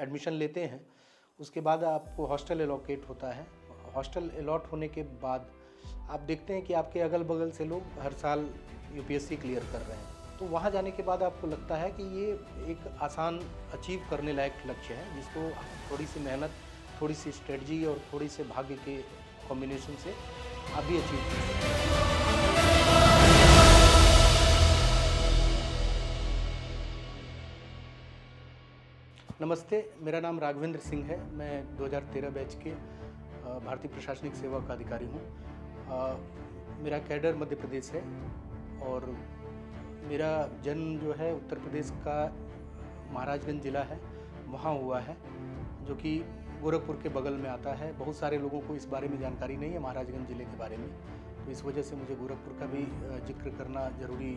Admission लेते हैं उसके बाद आपको हॉस्टल एलोकेट होता है। हॉस्टल अलॉट होने के बाद आप देखते हैं कि आपके अगल बगल से लोग हर साल यूपीएससी क्लियर कर रहे हैं, तो वहाँ जाने के बाद आपको लगता है कि ये एक आसान अचीव करने लायक लक्ष्य है, जिसको थोड़ी सी मेहनत, थोड़ी सी स्ट्रेटजी और थोड़ी से भाग्य के कॉम्बिनेशन से आप भी अचीव कर सकते हैं। नमस्ते, मेरा नाम राघवेंद्र सिंह है। मैं 2013 बैच के भारतीय प्रशासनिक सेवा का अधिकारी हूँ। मेरा कैडर मध्य प्रदेश है और मेरा जन्म जो है उत्तर प्रदेश का महाराजगंज ज़िला है, वहाँ हुआ है, जो कि गोरखपुर के बगल में आता है। बहुत सारे लोगों को इस बारे में जानकारी नहीं है महाराजगंज ज़िले के बारे में, तो इस वजह से मुझे गोरखपुर का भी जिक्र करना ज़रूरी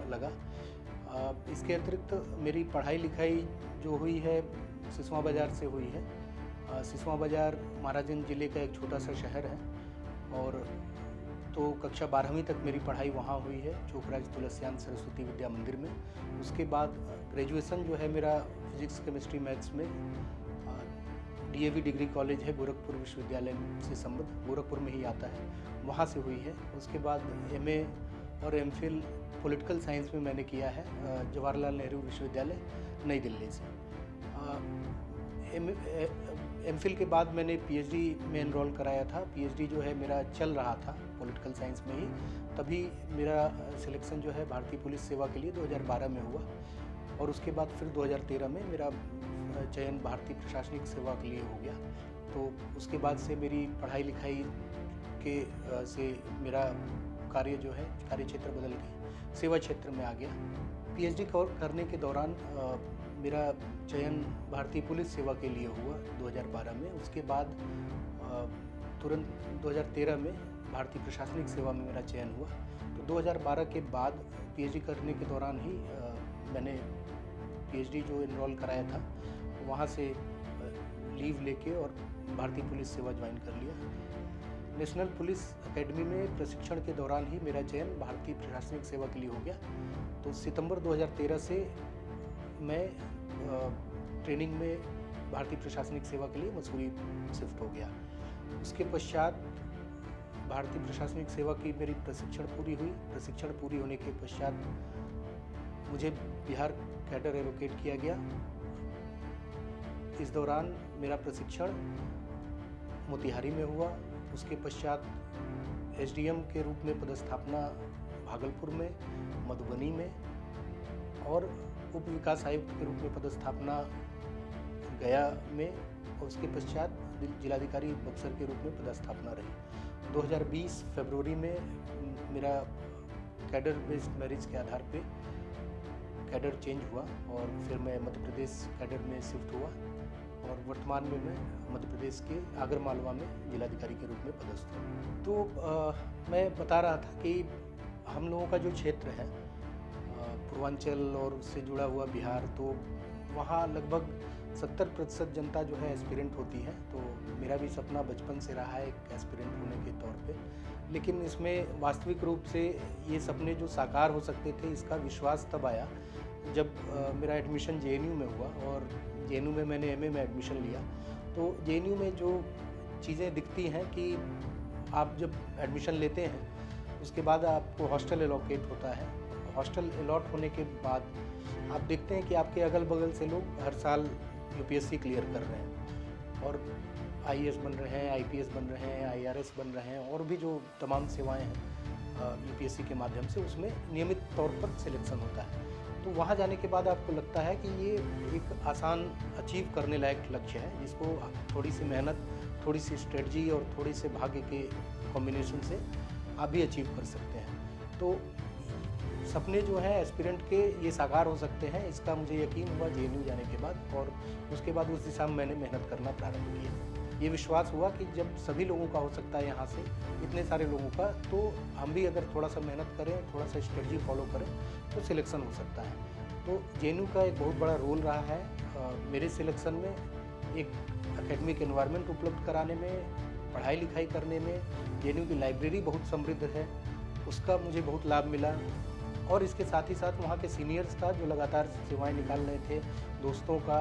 लगा। इसके अतिरिक्त मेरी पढ़ाई लिखाई जो हुई है सिसवा बाज़ार से हुई है। सिसवा बाज़ार महाराजगंज ज़िले का एक छोटा सा शहर है और तो कक्षा 12वीं तक मेरी पढ़ाई वहाँ हुई है, चोकराज तुलसियान सरस्वती विद्या मंदिर में। उसके बाद ग्रेजुएशन जो है मेरा फिजिक्स केमिस्ट्री मैथ्स में डीएवी डिग्री कॉलेज है गोरखपुर विश्वविद्यालय से संबद्ध, गोरखपुर में ही आता है, वहाँ से हुई है। उसके बाद एमए और एमफिल पॉलिटिकल साइंस में मैंने किया है जवाहरलाल नेहरू विश्वविद्यालय नई दिल्ली से। एमफिल के बाद मैंने पीएचडी में एनरोल कराया था। पीएचडी जो है मेरा चल रहा था पॉलिटिकल साइंस में ही, तभी मेरा सिलेक्शन जो है भारतीय पुलिस सेवा के लिए 2012 में हुआ और उसके बाद फिर 2013 में मेरा चयन भारतीय प्रशासनिक सेवा के लिए हो गया। तो उसके बाद से मेरी पढ़ाई लिखाई के से मेरा कार्य जो है कार्य क्षेत्र बदल के सेवा क्षेत्र में आ गया। पीएचडी करने के दौरान मेरा चयन भारतीय पुलिस सेवा के लिए हुआ 2012 में। उसके बाद तुरंत 2013 में भारतीय प्रशासनिक सेवा में मेरा चयन हुआ। तो 2012 के बाद पीएचडी करने के दौरान ही मैंने पीएचडी जो एनरोल कराया था वहाँ से लीव लेके और भारतीय पुलिस सेवा ज्वाइन कर लिया। नेशनल पुलिस एकेडमी में प्रशिक्षण के दौरान ही मेरा चयन भारतीय प्रशासनिक सेवा के लिए हो गया। तो सितंबर 2013 से मैं ट्रेनिंग में भारतीय प्रशासनिक सेवा के लिए मसूरी शिफ्ट हो गया। उसके पश्चात भारतीय प्रशासनिक सेवा की मेरी प्रशिक्षण पूरी हुई। प्रशिक्षण पूरी होने के पश्चात मुझे बिहार कैडर एलोकेट किया गया। इस दौरान मेरा प्रशिक्षण मोतिहारी में हुआ। उसके पश्चात एसडीएम के रूप में पदस्थापना भागलपुर में, मधुबनी में और उप विकास आयुक्त के रूप में पदस्थापना गया में और उसके पश्चात जिलाधिकारी बक्सर के रूप में पदस्थापना रही। 2020 फरवरी में मेरा कैडर बेस्ड मेरिट के आधार पे कैडर चेंज हुआ और फिर मैं मध्य प्रदेश कैडर में शिफ्ट हुआ और वर्तमान में मैं मध्य प्रदेश के आगरमालवा में जिलाधिकारी के रूप में पदस्थ हूँ। तो मैं बता रहा था कि हम लोगों का जो क्षेत्र है पूर्वांचल और उससे जुड़ा हुआ बिहार, तो वहाँ लगभग 70% जनता जो है एस्पिरेंट होती है। तो मेरा भी सपना बचपन से रहा है एक एस्पिरेंट होने के तौर पे, लेकिन इसमें वास्तविक रूप से ये सपने जो साकार हो सकते थे इसका विश्वास तब आया जब मेरा एडमिशन जेएनयू में हुआ और जेएनयू में मैंने एमए में एडमिशन लिया। तो जेएनयू में जो चीज़ें दिखती हैं कि आप जब एडमिशन लेते हैं उसके बाद आपको हॉस्टल एलोकेट होता है। हॉस्टल अलॉट होने के बाद आप देखते हैं कि आपके अगल बगल से लोग हर साल यूपीएससी क्लियर कर रहे हैं और आईएएस बन रहे हैं, आईपीएस बन रहे हैं, आईआरएस बन रहे हैं और भी जो तमाम सेवाएं हैं यूपीएससी के माध्यम से उसमें नियमित तौर पर सिलेक्शन होता है। तो वहाँ जाने के बाद आपको लगता है कि ये एक आसान अचीव करने लायक लक्ष्य है, जिसको थोड़ी सी मेहनत, थोड़ी सी स्ट्रेटजी और थोड़ी से भाग्य के कॉम्बिनेशन से आप भी अचीव कर सकते हैं। तो सपने जो हैं एस्पिरेंट के ये साकार हो सकते हैं, इसका मुझे यकीन हुआ जेएनयू जाने के बाद और उसके बाद उस दिशा में मैंने मेहनत करना प्रारंभ किया। ये विश्वास हुआ कि जब सभी लोगों का हो सकता है यहाँ से इतने सारे लोगों का, तो हम भी अगर थोड़ा सा मेहनत करें, थोड़ा सा स्ट्रेटजी फॉलो करें तो सिलेक्शन हो सकता है। तो जेएनयू का एक बहुत बड़ा रोल रहा है मेरे सिलेक्शन में, एक एकेडमिक एनवायरनमेंट उपलब्ध कराने में, पढ़ाई लिखाई करने में। जेएनयू की लाइब्रेरी बहुत समृद्ध है, उसका मुझे बहुत लाभ मिला और इसके साथ ही साथ वहाँ के सीनियर्स का जो लगातार सेवाएं निकाल रहे थे, दोस्तों का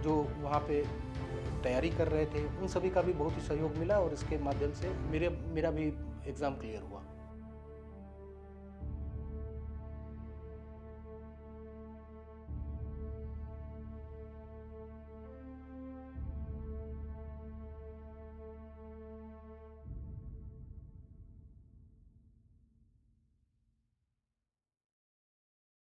जो वहाँ पे तैयारी कर रहे थे उन सभी का भी बहुत ही सहयोग मिला और इसके माध्यम से मेरा भी एग्ज़ाम क्लियर हुआ।